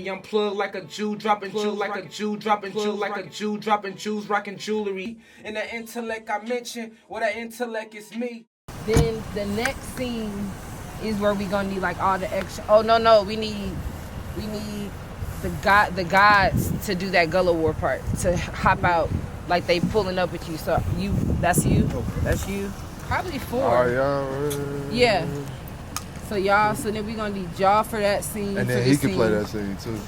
I'm plugged like a Jew, dropping Jew like a Jew, dropping Jew like a Jew, dropping Jews, rocking jewelry. And the intellect I mentioned, well, that intellect is me. Then the next scene is where we gonna need like all the extra. Oh no, we need the gods to do that Gullah War part, to hop out like they pulling up with you. So that's you, probably 4. Yeah. So then we gonna need y'all for that scene. And then he can play that scene too.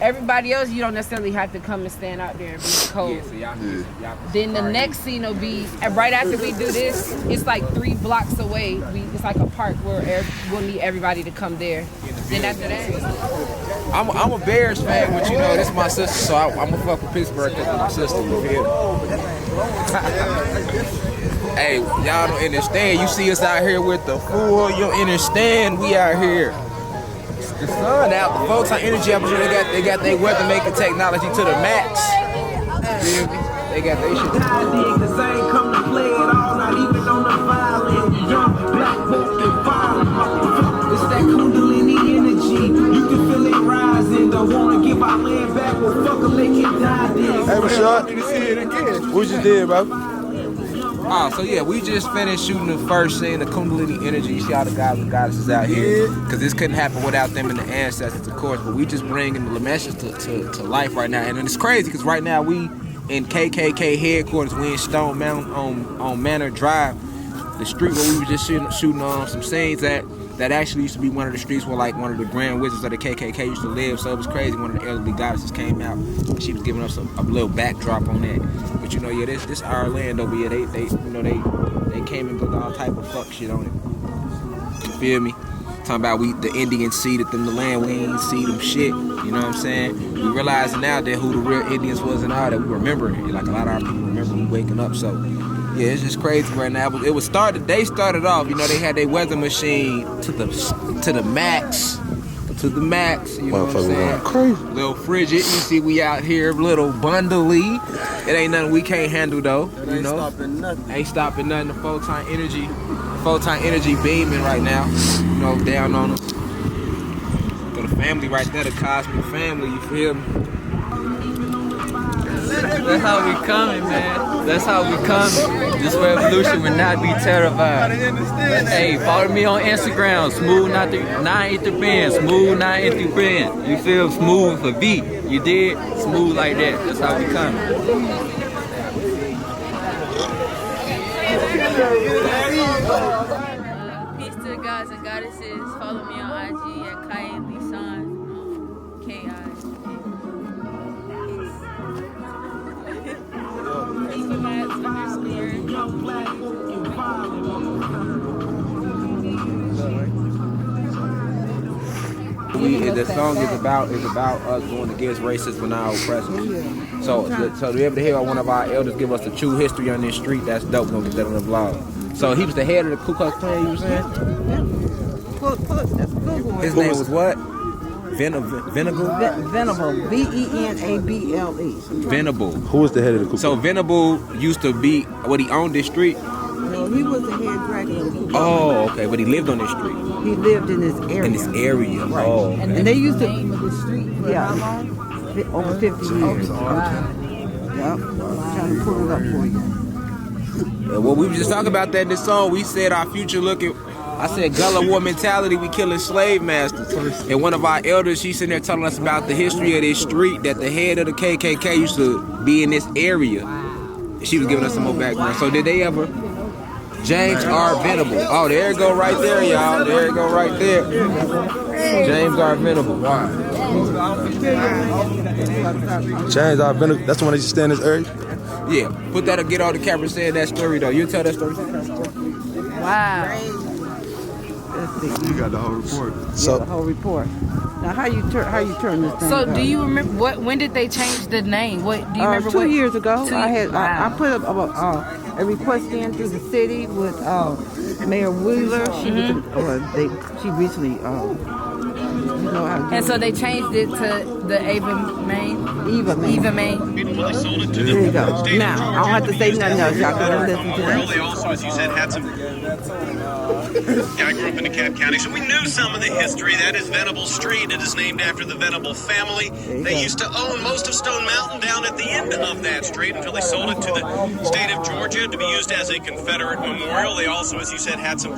Everybody else, you don't necessarily have to come and stand out there and be cold. Yeah, so y'all Then the next scene will be, and right after we do this, it's like 3 blocks away. It's like a park where we'll need everybody to come there. Then after that, I'm a Bears fan, but you know, this is my sister, so I'm gonna fuck with Pittsburgh because of my sister, you feel me? Hey, y'all don't understand. You see us out here with the fool, you don't understand, we out here. The sun out, the photon energy up here, they got their weather making technology to the max. You feel me? They got their shit. Cause I ain't come to play it all, not even on the violin. Young black folk and violent. It's that Kundalini energy. You can feel it rising. Don't wanna give our land back, well fuck them, they can die. Hey Rashad, what you did, bro? So yeah, we just finished shooting the first scene, the Kundalini energy. You see all the guys and goddesses out here, because this couldn't happen without them and the ancestors, of course. But we just bringing the message to life right now, and it's crazy because right now we in KKK headquarters. We in Stone Mountain on Manor Drive, the street where we were just shooting on some scenes that actually used to be one of the streets where like one of the grand wizards of the KKK used to live. So it was crazy. One of the elderly goddesses came out, and she was giving us a little backdrop on that. But you know, yeah, this our land over here. They came and put all type of fuck shit on it. You feel me? Talking about the Indians seeded them the land, we ain't seed them shit. You know what I'm saying? We realizing now that who the real Indians was and all that. We remembering it. Like a lot of our people remember we waking up. So yeah, it's just crazy right now. They started off, you know, they had their weather machine to the max. To the max, you know what I'm saying? Crazy. Little frigid, you see we out here, little bundly. It ain't nothing we can't handle though. You know? Ain't stopping nothing. The photon energy beaming right now. You know, down on them. Got a family right there, the cosmic family, you feel me? That's how we coming, man. That's how we coming. This revolution will not be terrified. Hey, follow me on Instagram, smooth 983 smooth 983. You feel smooth for V. You did smooth like that. That's how we coming. Peace to the gods and goddesses. Follow me on IG at Kai Lisan, K.I. The song is about us going against racist and our oppressors. So to be able to hear one of our elders give us the true history on this street, that's dope. We're gonna get that on the vlog. So he was the head of the Ku Klux Klan, you were saying? His name was what? Venable. Venable. V-E-N-A-B-L-E. Venable. Who was the head of the Ku Klux? So Venable used to be he owned this street. No, he was the head dragon of the Ku Klux Klan. Oh, okay, but he lived on this street. He lived in this area. In this area. Right. Oh, okay. And they used to name of the street for how long? Over 50 years. Yep. Trying to pull it up for you. Well, we were just talking about that in this song. We said our future looking. I said Gullah War mentality. We killing slave masters. And one of our elders, she's sitting there telling us about the history of this street. That the head of the KKK used to be in this area. She was giving us some more background. So did they ever? James R. Venable. Oh, there it go right there, y'all. There it go right there. James R. Venable. Wow. James R. Venable. That's the one that used to stay in this area? Yeah. Put that up, get all the cameras saying that story, though. You tell that story. Wow. You got the whole report. So the whole report. Now, how you turn this thing? So, do you remember when did they change the name? Do you remember? 2 years ago, Wow. I put up a request in through the city with Mayor Wheeler. She was she recently and so they changed it to the Eva Main. There you go. Now I don't have to say nothing else. Y'all can listen to that. Also, as you said, had some. Yeah, I grew up in DeKalb County, so we knew some of the history. That is Venable Street. It is named after the Venable family. They used to own most of Stone Mountain down at the end of that street until they sold it to the state of Georgia to be used as a Confederate memorial. They also, as you said, had some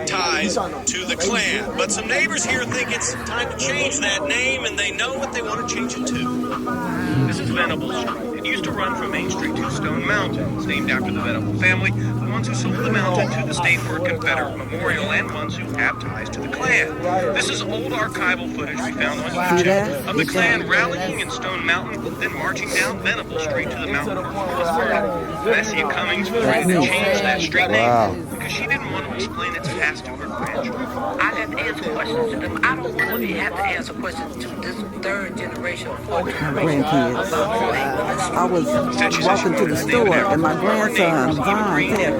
ties to the Klan. But some neighbors here think it's time to change that name, and they know what they want to change it to. This is Venable Street. It used to run from Main Street to Stone Mountain. It's named after the Venable family, the ones who sold the mountain to the state for a Confederate memorial and ones who have ties to the Klan. This is old archival footage we found on YouTube of the Klan rallying in Stone Mountain, then marching down Venable Street to the mountain for Frostburg. Bessie Cummings was ready to change that street name because she didn't want to explain its past to her grandchildren. I have to answer questions to them. I don't want to have to answer questions to this third generation or fourth generation Grandkids. about who ain't. I was walking to the store and my grandson, Vaughn, said,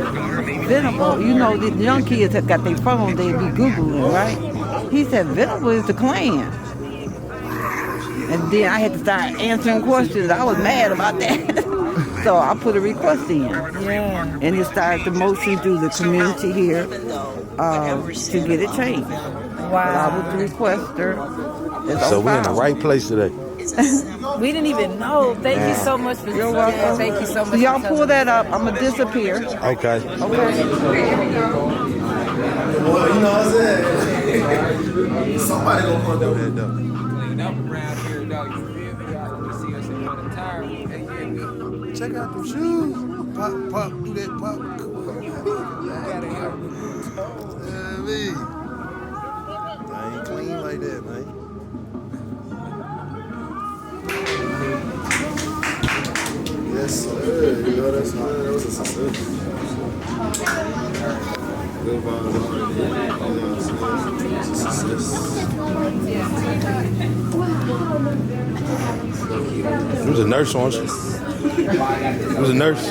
Venable, you know, the young kids have got their phone, they be Googling, right? He said, Venable is the Klan. And then I had to start answering questions. I was mad about that. So I put a request in. Yeah. And it started the motion through the community here to get it changed. Wow. But I was the requester. So we're in the right place today. We didn't even know. Thank you so much for You're welcome. Thank you so much. So y'all pull that up. I'm gonna disappear. Okay. Okay. You know what I'm saying? Somebody gonna come do that though. Clean up around here, dog. You feel me? Y'all see us in one attire. Check out them shoes. Pop, do that pop. I ain't clean like that, man. Yes, sir. You know, that was a success. Good vibes. It was a nurse, wasn't she? It was a nurse.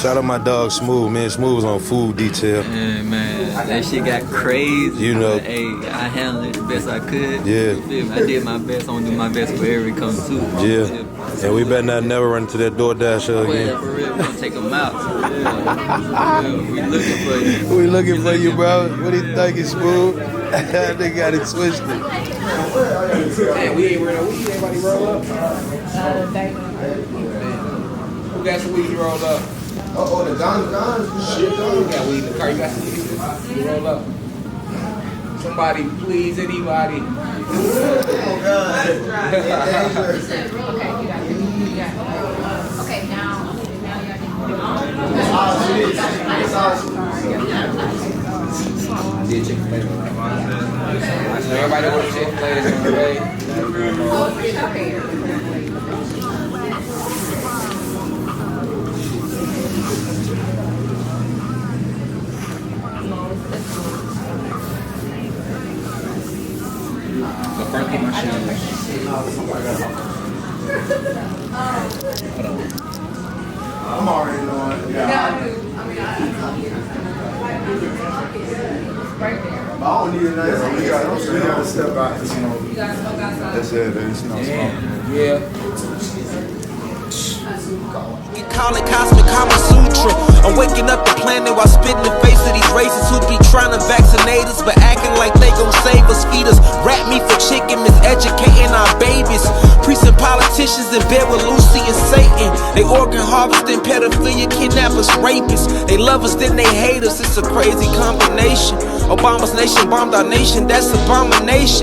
Shout out my dog Smooth, man. Smooth was on food detail. Yeah, man, that shit got crazy. You know. But, hey, I handled it the best I could. Yeah. You feel me? I did my best. I'm gonna do my best wherever it comes to. Yeah. And we better not never run into that DoorDash Well, again. for real, we're gonna take them out. Yeah. We looking for you. We looking for you, bro. What do you think is Smooth? They got it twisted. Man, we ain't real. We anybody roll up? Who got some weed to roll up? Oh, the guns. Shit, Who got weed in the car? You got some weed to roll up? Somebody, please, anybody. Oh, God. Okay, now I did Chick-fil-A. Everybody want Chick-fil-A. I'm already knowing. Yeah. I don't need a nice one. We got to step out. You know. That's it. There's no smoke. Yeah. You call it cosmic Kama Sutra. I'm waking up the planet while spitting in the face of these racists who be trying to vaccinate us, but acting like they gon' save us. Feed us rat meat for chicken, miseducating our babies. Priests and politicians in bed with Lucy and Satan. They organ harvesting, pedophilia, kidnappers, rapists. They love us, then they hate us. It's a crazy combination. Obama's nation bombed our nation. That's abomination.